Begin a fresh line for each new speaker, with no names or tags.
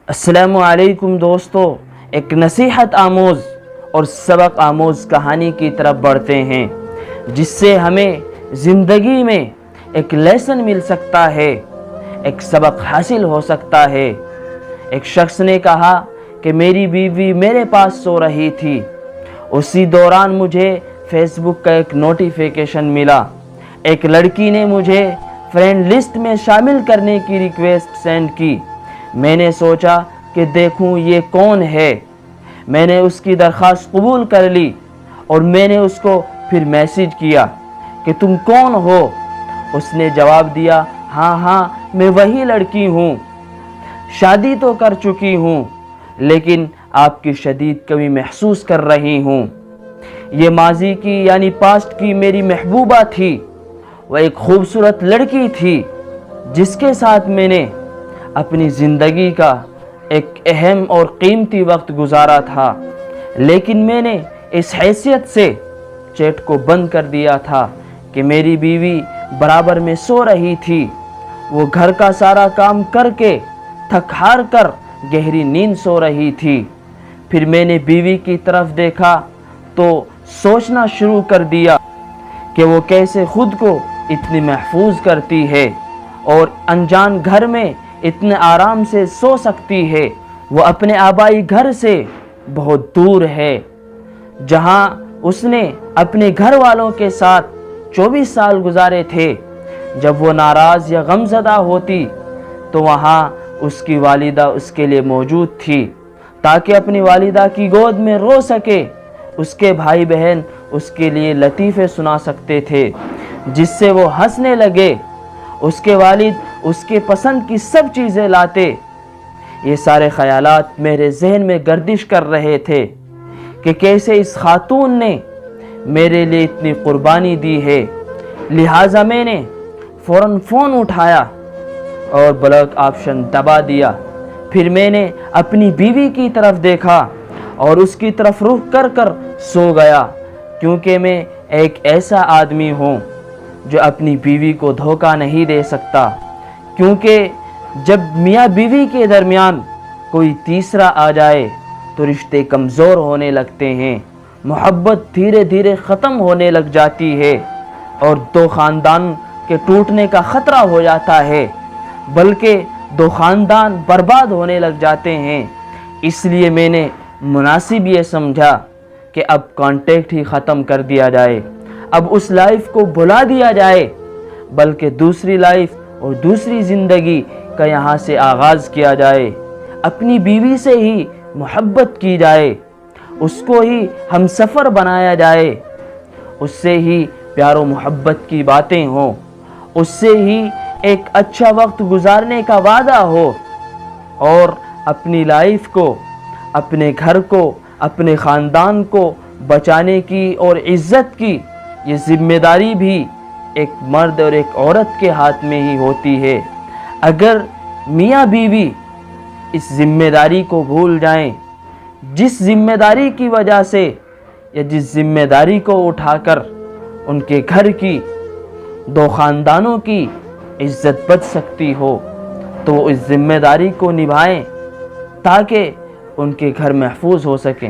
السلام علیکم دوستو، ایک نصیحت آموز اور سبق آموز کہانی کی طرف بڑھتے ہیں، جس سے ہمیں زندگی میں ایک لیسن مل سکتا ہے، ایک سبق حاصل ہو سکتا ہے۔ ایک شخص نے کہا کہ میری بیوی میرے پاس سو رہی تھی، اسی دوران مجھے فیس بک کا ایک نوٹیفیکیشن ملا۔ ایک لڑکی نے مجھے فرینڈ لسٹ میں شامل کرنے کی ریکویسٹ سینڈ کی۔ میں نے سوچا کہ دیکھوں یہ کون ہے۔ میں نے اس کی درخواست قبول کر لی اور میں نے اس کو پھر میسج کیا کہ تم کون ہو؟ اس نے جواب دیا، ہاں میں وہی لڑکی ہوں، شادی تو کر چکی ہوں لیکن آپ کی شدید کمی محسوس کر رہی ہوں۔ یہ ماضی کی یعنی پاسٹ کی میری محبوبہ تھی۔ وہ ایک خوبصورت لڑکی تھی جس کے ساتھ میں نے اپنی زندگی کا ایک اہم اور قیمتی وقت گزارا تھا، لیکن میں نے اس حیثیت سے چیٹ کو بند کر دیا تھا کہ میری بیوی برابر میں سو رہی تھی۔ وہ گھر کا سارا کام کر کے تھک ہار کر گہری نیند سو رہی تھی۔ پھر میں نے بیوی کی طرف دیکھا تو سوچنا شروع کر دیا کہ وہ کیسے خود کو اتنی محفوظ کرتی ہے اور انجان گھر میں اتنے آرام سے سو سکتی ہے۔ وہ اپنے آبائی گھر سے بہت دور ہے، جہاں اس نے اپنے گھر والوں کے ساتھ 24 سال گزارے تھے۔ جب وہ ناراض یا غمزدہ ہوتی تو وہاں اس کی والدہ اس کے لیے موجود تھی تاکہ اپنی والدہ کی گود میں رو سکے۔ اس کے بھائی بہن اس کے لیے لطیفے سنا سکتے تھے جس سے وہ ہنسنے لگے۔ اس کے والد اس کے پسند کی سب چیزیں لاتے۔ یہ سارے خیالات میرے ذہن میں گردش کر رہے تھے کہ کیسے اس خاتون نے میرے لیے اتنی قربانی دی ہے۔ لہٰذا میں نے فوراً فون اٹھایا اور بلاک آپشن دبا دیا۔ پھر میں نے اپنی بیوی کی طرف دیکھا اور اس کی طرف رخ کر سو گیا، کیونکہ میں ایک ایسا آدمی ہوں جو اپنی بیوی کو دھوکہ نہیں دے سکتا، کیونکہ جب میاں بیوی کے درمیان کوئی تیسرا آ جائے تو رشتے کمزور ہونے لگتے ہیں، محبت دھیرے دھیرے ختم ہونے لگ جاتی ہے اور دو خاندان کے ٹوٹنے کا خطرہ ہو جاتا ہے، بلکہ دو خاندان برباد ہونے لگ جاتے ہیں۔ اس لیے میں نے مناسب یہ سمجھا کہ اب کانٹیکٹ ہی ختم کر دیا جائے، اب اس لائف کو بھلا دیا جائے، بلکہ دوسری لائف اور دوسری زندگی کا یہاں سے آغاز کیا جائے۔ اپنی بیوی سے ہی محبت کی جائے، اس کو ہی ہم سفر بنایا جائے، اس سے ہی پیار و محبت کی باتیں ہوں، اس سے ہی ایک اچھا وقت گزارنے کا وعدہ ہو، اور اپنی لائف کو، اپنے گھر کو، اپنے خاندان کو بچانے کی اور عزت کی یہ ذمہ داری بھی ایک مرد اور ایک عورت کے ہاتھ میں ہی ہوتی ہے۔ اگر میاں بیوی اس ذمہ داری کو بھول جائیں، جس ذمہ داری کی وجہ سے یا جس ذمہ داری کو اٹھا کر ان کے گھر کی، دو خاندانوں کی عزت بچ سکتی ہو، تو وہ اس ذمہ داری کو نبھائیں تاکہ ان کے گھر محفوظ ہو سکیں۔